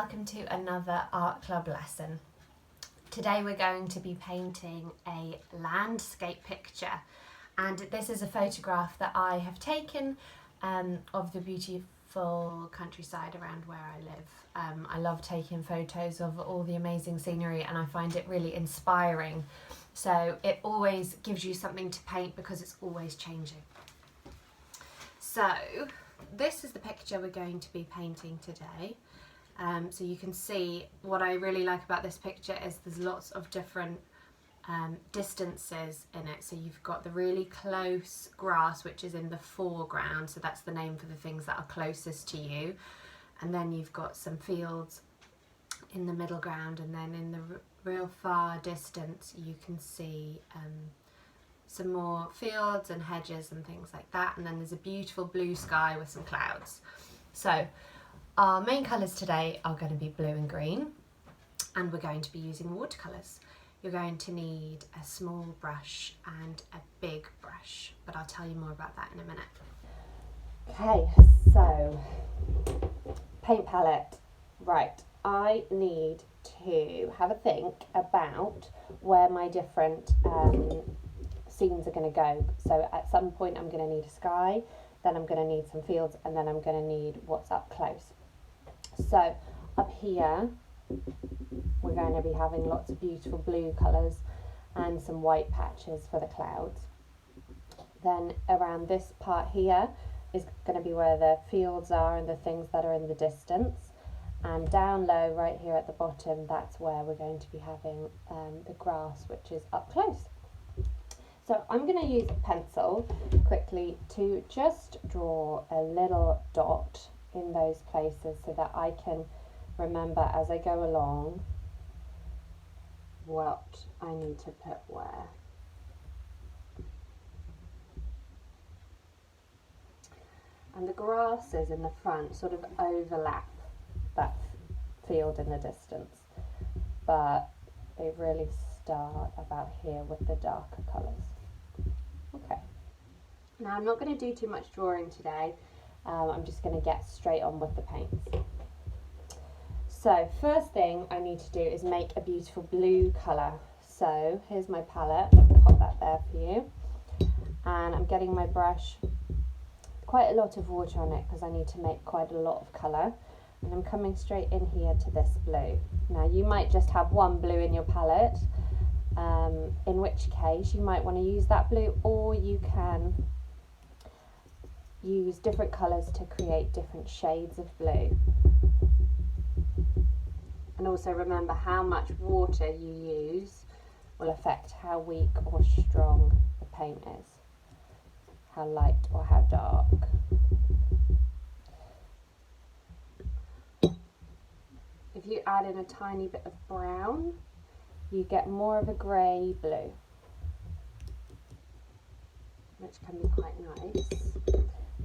welcome to another art club lesson. Today we're going to be painting a landscape picture, and this is a photograph that I have taken of the beautiful countryside around where I live. I love taking photos of all the amazing scenery and I find it really inspiring. So it always gives you something to paint because it's always changing. So this is the picture we're going to be painting today. So you can see what I really like about this picture is there's lots of different distances in it. So you've got the really close grass, which is in the foreground, so that's the name for the things that are closest to you, and then you've got some fields in the middle ground, and then in the real far distance you can see some more fields and hedges and things like that, and then there's a beautiful blue sky with some clouds. So our main colours today are going to be blue and green, and we're going to be using watercolours. You're going to need a small brush and a big brush, but I'll tell you more about that in a minute. Okay, so paint palette. Right, I need to have a think about where my different scenes are going to go. So at some point I'm going to need a sky, then I'm going to need some fields, and then I'm going to need what's up close. So up here we're going to be having lots of beautiful blue colours and some white patches for the clouds. Then around this part here is going to be where the fields are and the things that are in the distance. And down low right here at the bottom, that's where we're going to be having the grass, which is up close. So I'm going to use a pencil quickly to just draw a little dot in those places so that I can remember as I go along what I need to put where. And the grasses in the front sort of overlap that field in the distance, but they really start about here with the darker colours. Okay, now I'm not going to do too much drawing today. I'm just going to get straight on with the paints. So first thing I need to do is make a beautiful blue colour. So here's my palette, I'll pop that there for you, and I'm getting my brush, quite a lot of water on it because I need to make quite a lot of colour, and I'm coming straight in here to this blue. Now you might just have one blue in your palette, in which case you might want to use that blue, or you can use different colours to create different shades of blue. And also remember, how much water you use will affect how weak or strong the paint is, how light or how dark. If you add in a tiny bit of brown, you get more of a grey blue, which can be quite nice.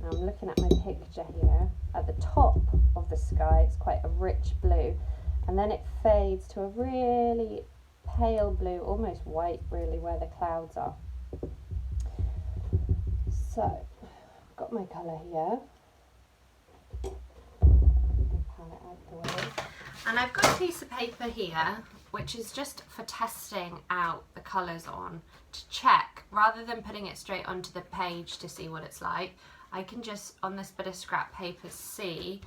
Now I'm looking at my picture here. At the top of the sky it's quite a rich blue, and then it fades to a really pale blue, almost white really, where the clouds are. So I've got my colour here. Palette out the way. And I've got a piece of paper here which is just for testing out the colours on, to check, rather than putting it straight onto the page to see what it's like. I can just, on this bit of scrap paper, see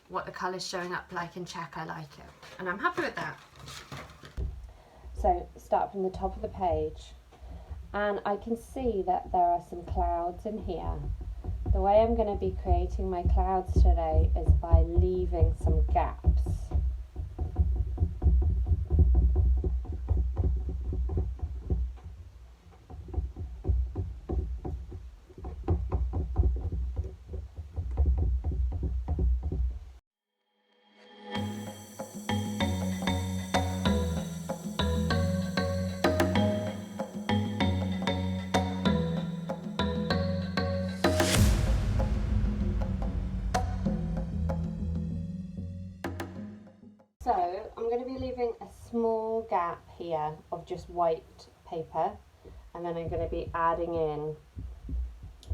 what the colour's showing up like and check I like it. And I'm happy with that. So start from the top of the page, and I can see that there are some clouds in here. The way I'm going to be creating my clouds today is by leaving some gaps. So I'm going to be leaving a small gap here of just white paper, and then I'm going to be adding in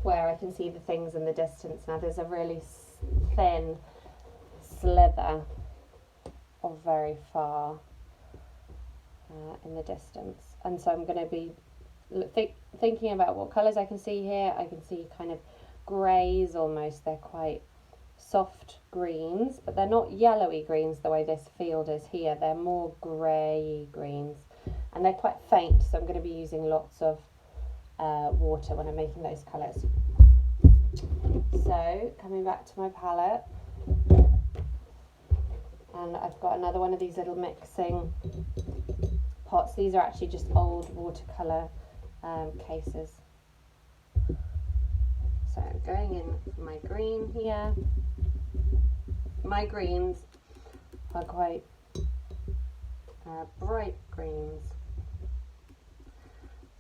where I can see the things in the distance. Now there's a really thin slither very far in the distance. And so I'm going to be thinking about what colours I can see here. I can see kind of greys almost. They're quite soft greens, but they're not yellowy greens the way this field is here. They're more grey greens, and they're quite faint, so I'm going to be using lots of water when I'm making those colours. So coming back to my palette, and I've got another one of these little mixing pots. These are actually just old watercolour cases. So I'm going in for my green here. My greens are quite bright greens.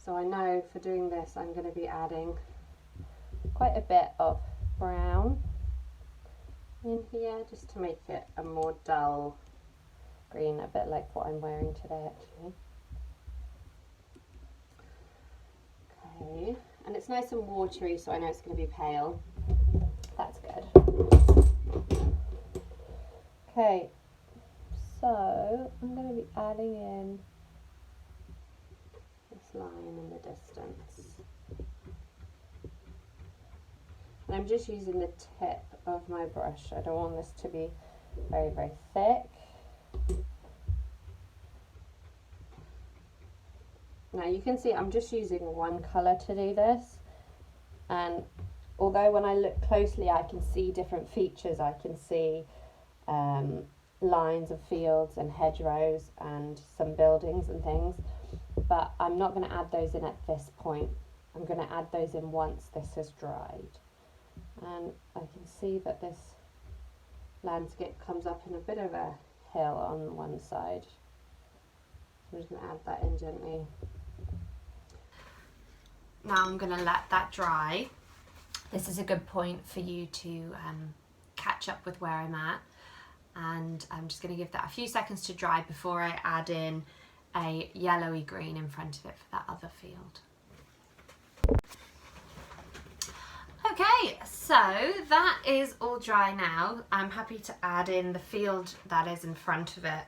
So I know for doing this I'm going to be adding quite a bit of brown in here just to make it a more dull green, a bit like what I'm wearing today actually. Okay, and it's nice and watery, so I know it's going to be pale. That's good. Okay, so I'm going to be adding in this line in the distance. And I'm just using the tip of my brush. I don't want this to be very, very thick. Now you can see I'm just using one colour to do this, and although when I look closely I can see different features, I can see lines of fields and hedgerows and some buildings and things, but I'm not going to add those in at this point. I'm going to add those in once this has dried. And I can see that this landscape comes up in a bit of a hill on one side. I'm just going to add that in gently. Now I'm going to let that dry. This is a good point for you to catch up with where I'm at, and I'm just going to give that a few seconds to dry before I add in a yellowy green in front of it for that other field. Okay, so that is all dry now. I'm happy to add in the field that is in front of it,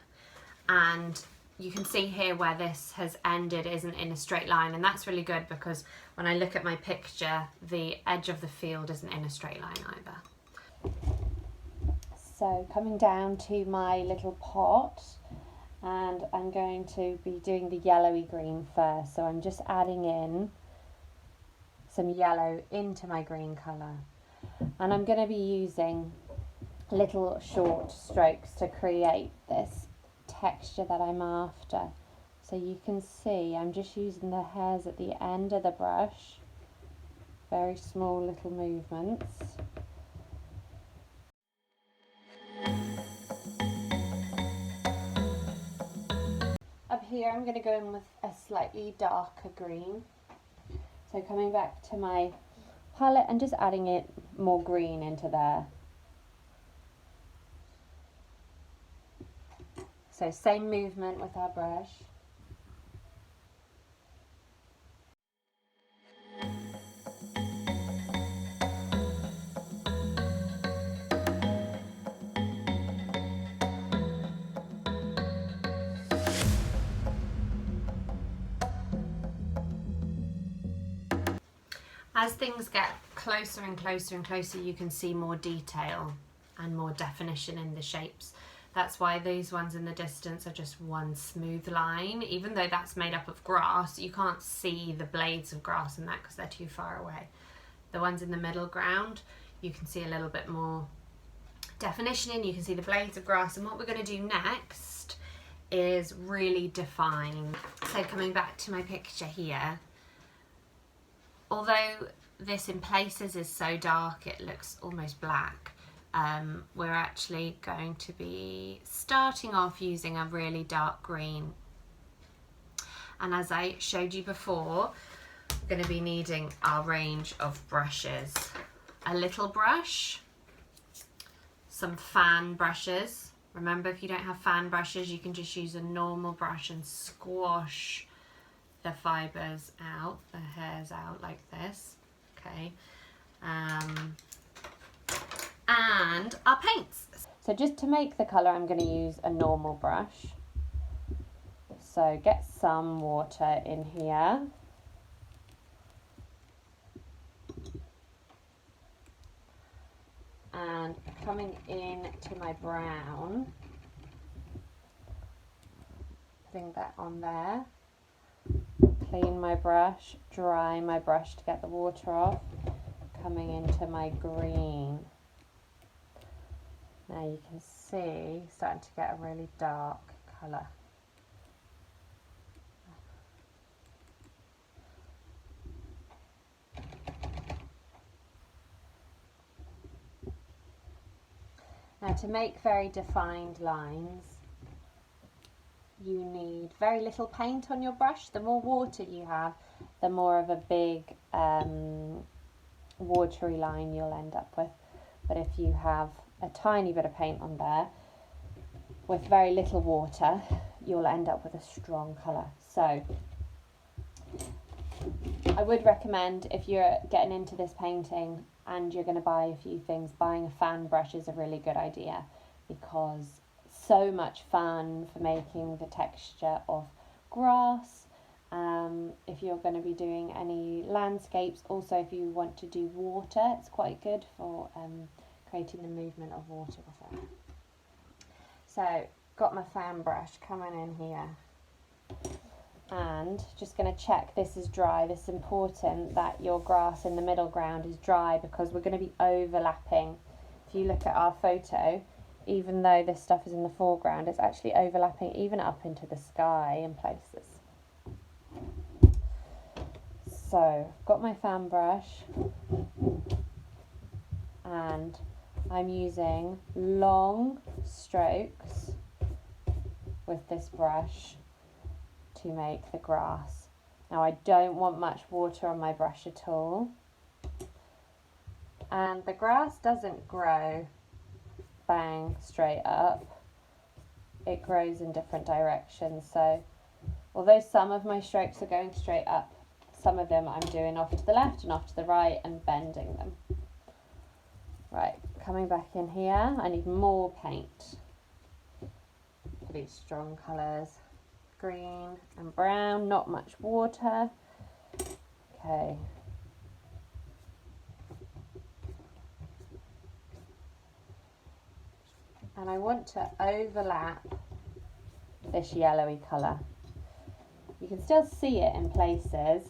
and you can see here where this has ended isn't in a straight line, and that's really good because when I look at my picture the edge of the field isn't in a straight line either. So coming down to my little pot, and I'm going to be doing the yellowy green first. So I'm just adding in some yellow into my green colour, and I'm going to be using little short strokes to create this texture that I'm after. So you can see I'm just using the hairs at the end of the brush, very small little movements. Up here I'm going to go in with a slightly darker green. So coming back to my palette and just adding it more green into there. So same movement with our brush. As things get closer and closer and closer, you can see more detail and more definition in the shapes. That's why these ones in the distance are just one smooth line. Even though that's made up of grass, you can't see the blades of grass in that because they're too far away. The ones in the middle ground, you can see a little bit more definition in. You can see the blades of grass, and what we're going to do next is really define. So coming back to my picture here, although this in places is so dark it looks almost black, we're actually going to be starting off using a really dark green. And as I showed you before, we're going to be needing our range of brushes. A little brush, some fan brushes. Remember, if you don't have fan brushes, you can just use a normal brush and squash the fibres out, the hairs out like this. Okay. And our paints. So just to make the colour, I'm going to use a normal brush. So get some water in here. And coming in to my brown, putting that on there. Clean my brush, dry my brush to get the water off. Coming into my green. Now you can see starting to get a really dark colour. Now to make very defined lines, you need very little paint on your brush. The more water you have, the more of a big watery line you'll end up with. But if you have a tiny bit of paint on there, with very little water, you'll end up with a strong colour. So I would recommend, if you're getting into this painting and you're going to buy a few things, buying a fan brush is a really good idea, because so much fun for making the texture of grass. If you're going to be doing any landscapes, also if you want to do water, it's quite good for creating the movement of water with it. So got my fan brush coming in here, and just going to check this is dry. This is important that your grass in the middle ground is dry, because we're going to be overlapping. If you look at our photo, even though this stuff is in the foreground, it's actually overlapping even up into the sky in places. So I've got my fan brush, and I'm using long strokes with this brush to make the grass. Now I don't want much water on my brush at all, and the grass doesn't grow bang straight up, it grows in different directions. So although some of my strokes are going straight up, some of them I'm doing off to the left and off to the right and bending them. Right, coming back in here, I need more paint for these strong colours. Green and brown, not much water. Okay. And I want to overlap this yellowy colour. You can still see it in places,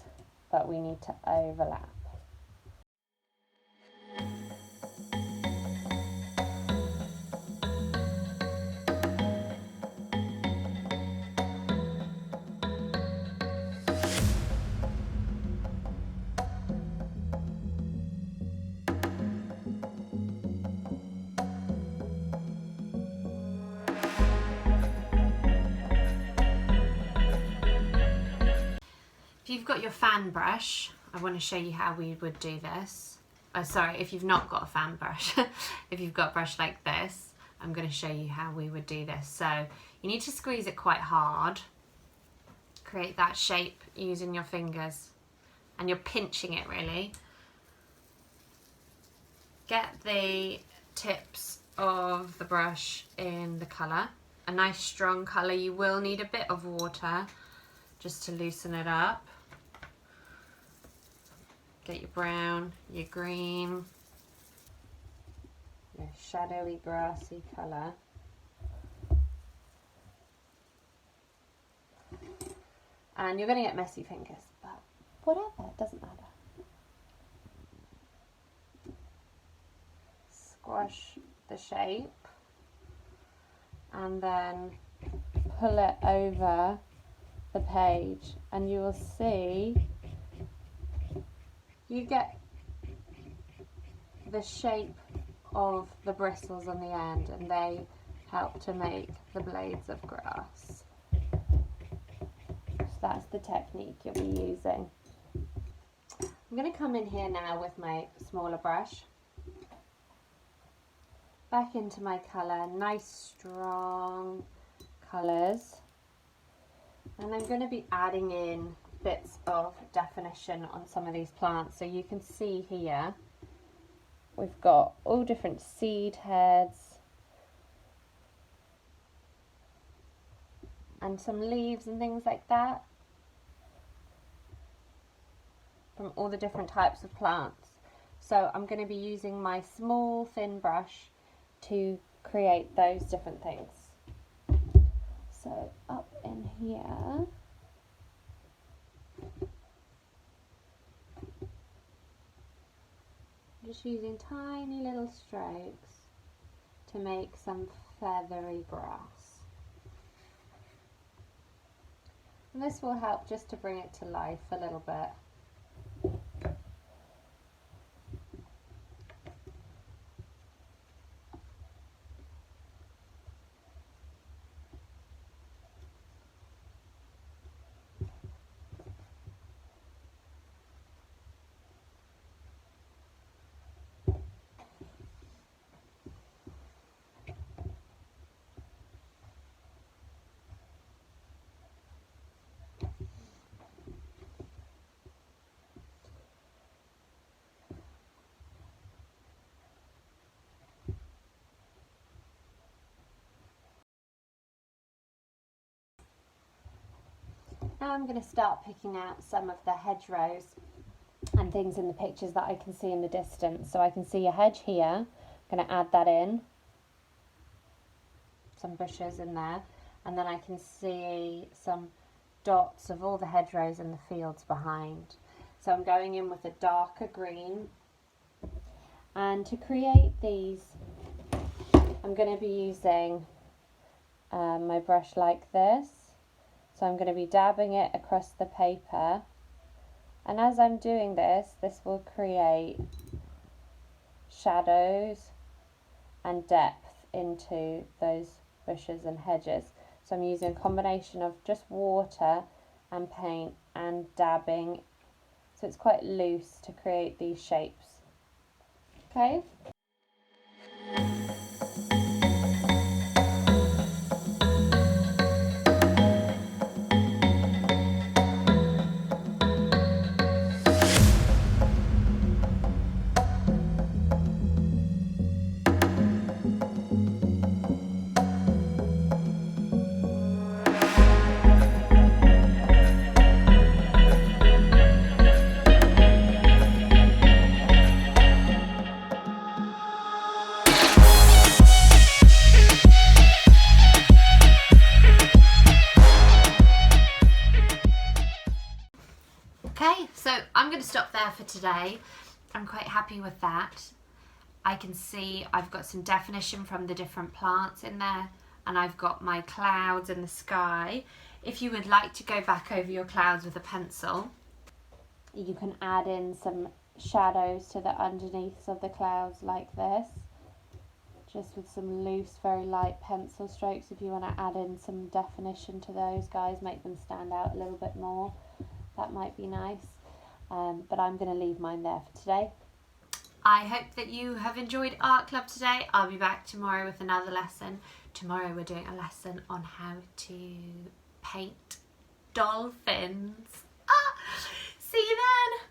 but we need to overlap. If you've got your fan brush, I want to show you how we would do this. Oh, sorry, if you've not got a fan brush, if you've got a brush like this, I'm going to show you how we would do this. So you need to squeeze it quite hard, create that shape using your fingers, and you're pinching it really. Get the tips of the brush in the colour, a nice strong colour. You will need a bit of water just to loosen it up. Get your brown, your green, your shadowy grassy colour. And you're going to get messy fingers, but whatever, it doesn't matter. Squash the shape and then pull it over the page, and you will see you get the shape of the bristles on the end, and they help to make the blades of grass. So that's the technique you'll be using. I'm going to come in here now with my smaller brush, back into my colour, nice strong colours, and I'm going to be adding in bits of definition on some of these plants. So you can see here we've got all different seed heads, and some leaves and things like that from all the different types of plants. So I'm going to be using my small thin brush to create those different things. So up in here, I'm just using tiny little strokes to make some feathery grass. And this will help just to bring it to life a little bit. Now I'm going to start picking out some of the hedgerows and things in the pictures that I can see in the distance. So I can see a hedge here. I'm going to add that in. Some bushes in there. And then I can see some dots of all the hedgerows in the fields behind. So I'm going in with a darker green. And to create these, I'm going to be using my brush like this. So I'm going to be dabbing it across the paper, and as I'm doing this, this will create shadows and depth into those bushes and hedges. So I'm using a combination of just water and paint and dabbing, so it's quite loose to create these shapes. Okay. Okay, so I'm going to stop there for today. I'm quite happy with that. I can see I've got some definition from the different plants in there, and I've got my clouds and the sky. If you would like to go back over your clouds with a pencil, you can add in some shadows to the underneath of the clouds like this, just with some loose, very light pencil strokes. If you want to add in some definition to those guys, make them stand out a little bit more, that might be nice. But I'm going to leave mine there for today. I hope that you have enjoyed Art Club today. I'll be back tomorrow with another lesson. Tomorrow we're doing a lesson on how to paint dolphins. See you then!